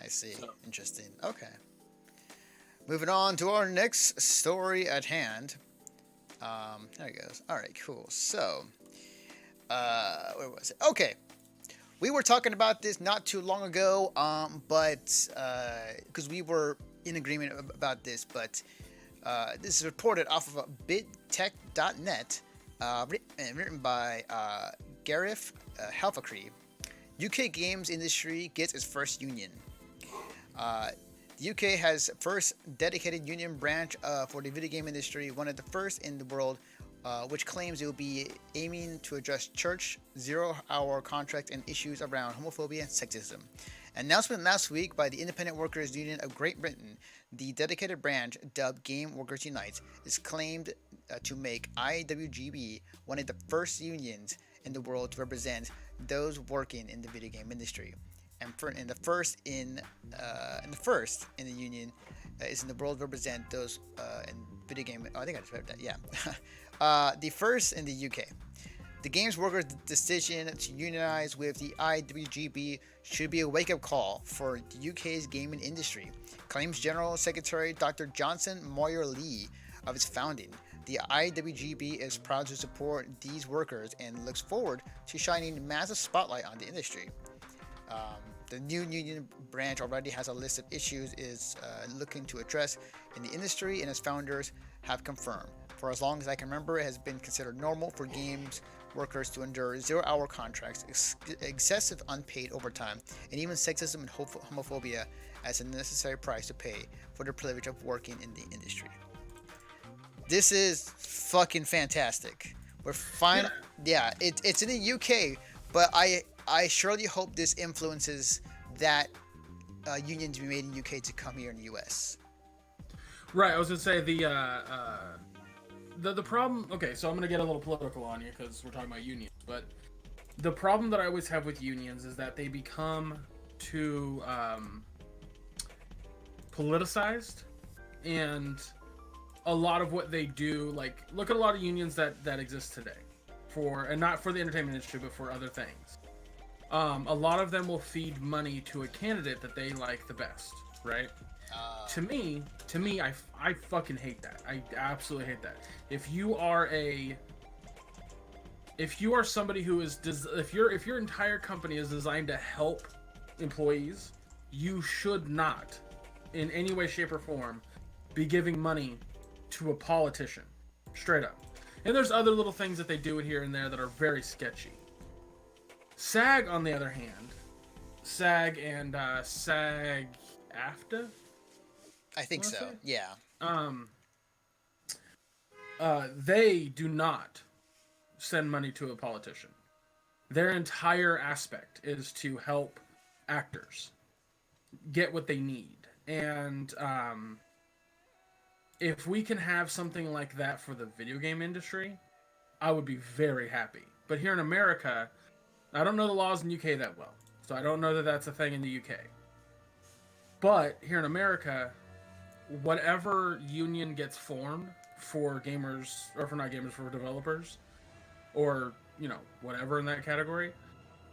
I see. So, Interesting. Okay. Moving on to our next story at hand. There it goes. All right, cool. So, where was it? Okay, we were talking about this not too long ago, but because we were in agreement about this, but this is reported off of bidtech.net, written by Gareth Halfacree. UK games industry gets its first union. The UK has first dedicated union branch for the video game industry, one of the first in the world, which claims it will be aiming to address church zero-hour contract and issues around homophobia and sexism. An announcement last week by the Independent Workers Union of Great Britain, the dedicated branch, dubbed Game Workers Unite, is claimed to make IWGB one of the first unions in the world to represent those working in the video game industry. And the first in the union is in the world to represent those in video game. Oh, I think I just read that. Yeah, the first in the UK. The games workers' decision to unionize with the IWGB should be a wake-up call for the UK's gaming industry, claims General Secretary Dr. Johnson Moyer Lee of its founding. The IWGB is proud to support these workers and looks forward to shining a massive spotlight on the industry. The new union branch already has a list of issues it is looking to address in the industry, and its founders have confirmed. For as long as I can remember, it has been considered normal for games workers to endure zero-hour contracts, excessive unpaid overtime, and even sexism and homophobia as a necessary price to pay for the privilege of working in the industry. This is fucking fantastic. We're fine. Yeah, it's in the UK, but I surely hope this influences that union to be made in UK to come here in the US. right, I was gonna say the problem. Okay, so I'm gonna get a little political on you because we're talking about unions, but the problem that I always have with unions is that they become too politicized, and a lot of what they do, like look at a lot of unions that exist today, and not for the entertainment industry, but for other things. A lot of them will feed money to a candidate that they like the best, right? To me, I fucking hate that. I absolutely hate that. If you are somebody who is, if your entire company is designed to help employees, you should not, in any way, shape, or form, be giving money to a politician, straight up. And there's other little things that they do here and there that are very sketchy. SAG, on the other hand, SAG and SAG-AFTRA, I think so. say? Yeah. They do not send money to a politician. Their entire aspect is to help actors get what they need. And if we can have something like that for the video game industry, I would be very happy. But here in America, I don't know the laws in the UK that well, so I don't know that that's a thing in the UK. But here in America, whatever union gets formed for gamers, or for not gamers, for developers, or, you know, whatever in that category,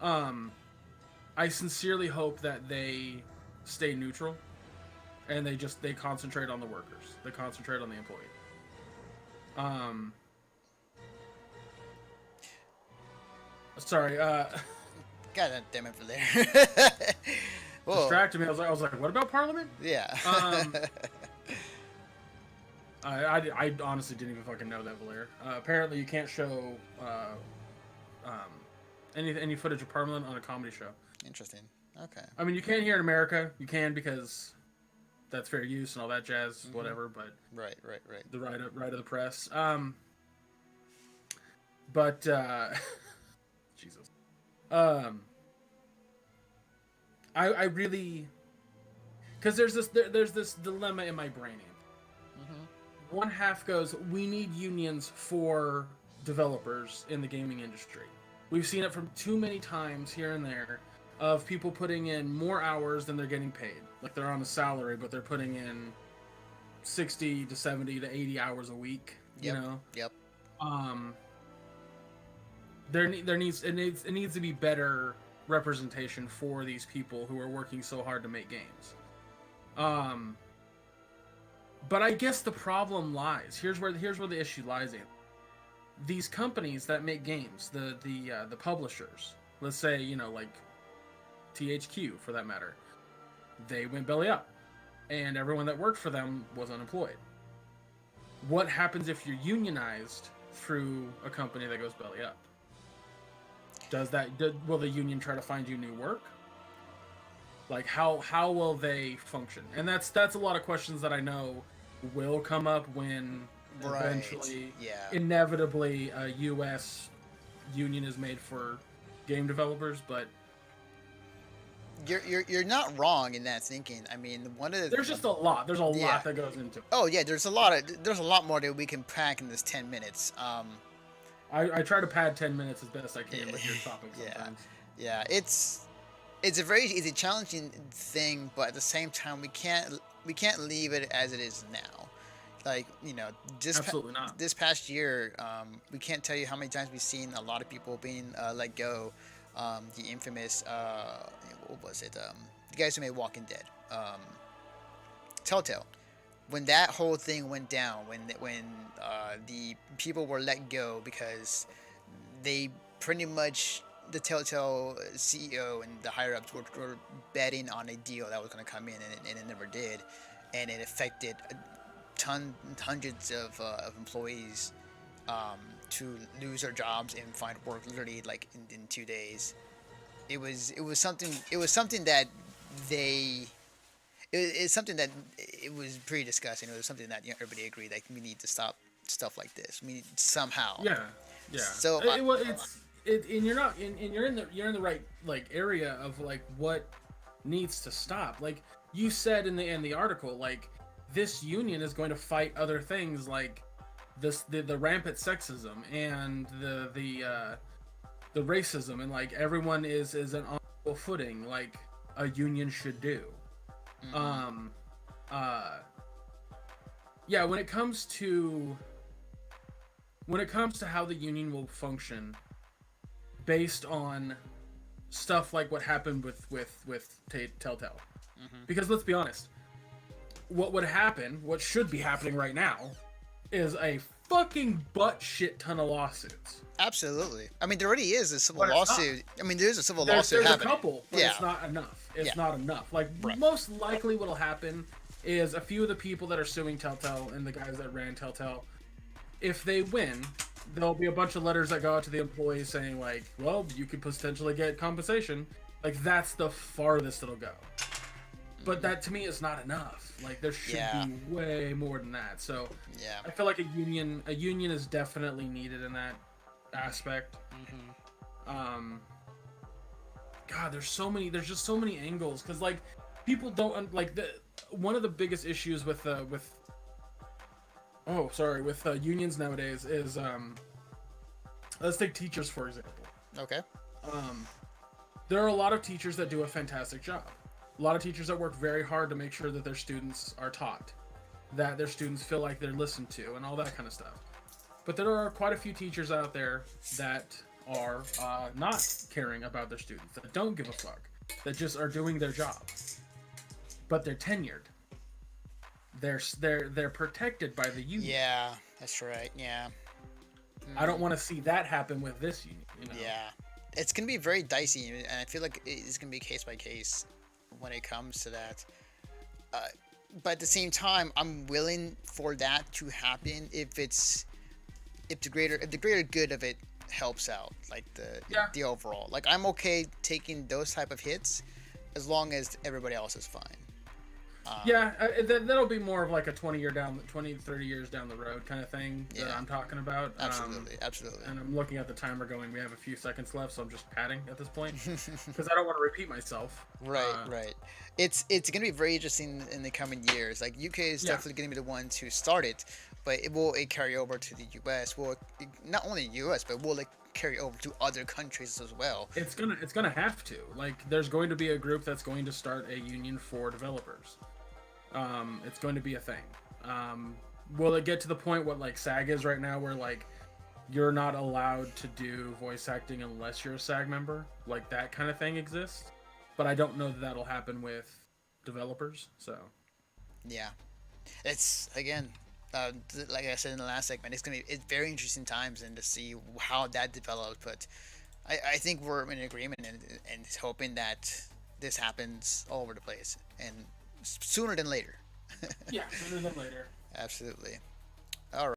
I sincerely hope that they stay neutral and they concentrate on the workers. They concentrate on the employee. Sorry, God damn it for there. distracted me. I was like, what about Parliament? Yeah. I honestly didn't even fucking know that, Valer. Apparently, you can't show any footage of Parliament on a comedy show. Interesting. Okay. I mean, you can here in America. You can because that's fair use and all that jazz, whatever. But Right. the right of the press. But Jesus. I really, because there's this dilemma in my brain. One half goes, we need unions for developers in the gaming industry. We've seen it from too many times here and there of people putting in more hours than they're getting paid. Like they're on a salary, but they're putting in 60 to 70 to 80 hours a week. You know. Yep. It needs to be better representation for these people who are working so hard to make games. But I guess the problem lies. Here's where the issue lies in. These companies that make games, the publishers, let's say, like THQ for that matter, they went belly up, and everyone that worked for them was unemployed. What happens if you're unionized through a company that goes belly up? Will the union try to find you new work? Like how will they function? And that's a lot of questions that I know will come up when eventually, inevitably, a U.S. union is made for game developers. But you're not wrong in that thinking. I mean, there's just a lot. There's a lot that goes into it. Oh yeah, there's a lot more that we can pack in this 10 minutes. I try to pad 10 minutes as best I can with your topic sometimes. Yeah, it's a challenging thing, but at the same time, we can't leave it as it is now. Like, Absolutely not. This past year, we can't tell you how many times we've seen a lot of people being let go. The infamous, what was it? The guys who made Walking Dead, Telltale. When that whole thing went down, when the people were let go because they pretty much, the Telltale CEO and the higher ups were betting on a deal that was going to come in, and it never did, and it affected hundreds of employees to lose their jobs and find work literally like in 2 days. It was something that it was pretty disgusting. It was something that everybody agreed, like, we need to stop stuff like this. We need somehow. Yeah. So you're in the right like area of like what needs to stop. Like you said in the article, like this union is going to fight other things like the rampant sexism and the racism, and like everyone is an on equal footing like a union should do. Mm-hmm. Yeah, when it comes to how the union will function based on stuff like what happened with Telltale. Mm-hmm. Because let's be honest, what should be happening right now is a fucking butt shit ton of lawsuits. Absolutely. I mean, there already is a civil lawsuit. I mean, there's a civil lawsuit happening. There's a couple, but it's not enough. It's not enough. Like, most likely what'll happen is a few of the people that are suing Telltale and the guys that ran Telltale, if they win, there'll be a bunch of letters that go out to the employees saying, like, well, you could potentially get compensation. Like, that's the farthest it'll go. But that, to me, is not enough. Like, there should be way more than that. So, I feel like a union is definitely needed in that aspect. Mm-hmm. God, there's just so many angles. Because, like, people don't, like, one of the biggest issues with unions nowadays is, let's take teachers, for example. Okay. There are a lot of teachers that do a fantastic job. A lot of teachers that work very hard to make sure that their students are taught, that their students feel like they're listened to, and all that kind of stuff. But there are quite a few teachers out there that are not caring about their students, that don't give a fuck, that just are doing their job. But they're tenured. They're protected by the union. Yeah, that's right. Yeah. I don't want to see that happen with this union. Yeah, it's gonna be very dicey, and I feel like it's gonna be case by case when it comes to that. But at the same time, I'm willing for that to happen if the greater good of it helps out, like the overall. Like, I'm okay taking those type of hits as long as everybody else is fine. That'll be more of like a 20, 30 years down the road kind of thing that I'm talking about. Absolutely. And I'm looking at the timer going, we have a few seconds left, so I'm just padding at this point because I don't want to repeat myself. Right. It's going to be very interesting in the coming years. Like, UK is definitely going to be the one to start it, but it will carry over to the US. Well, not only US, but will carry over to other countries as well. It's gonna have to. Like, there's going to be a group that's going to start a union for developers. It's going to be a thing. Will it get to the point what like SAG is right now, where like you're not allowed to do voice acting unless you're a SAG member. Like that kind of thing exists, but I don't know that that'll happen with developers. So Yeah, it's again, like I said in the last segment, it's very interesting times and to see how that develops. But I think we're in agreement and hoping that this happens all over the place and sooner than later. yeah, sooner than later. Absolutely. All right.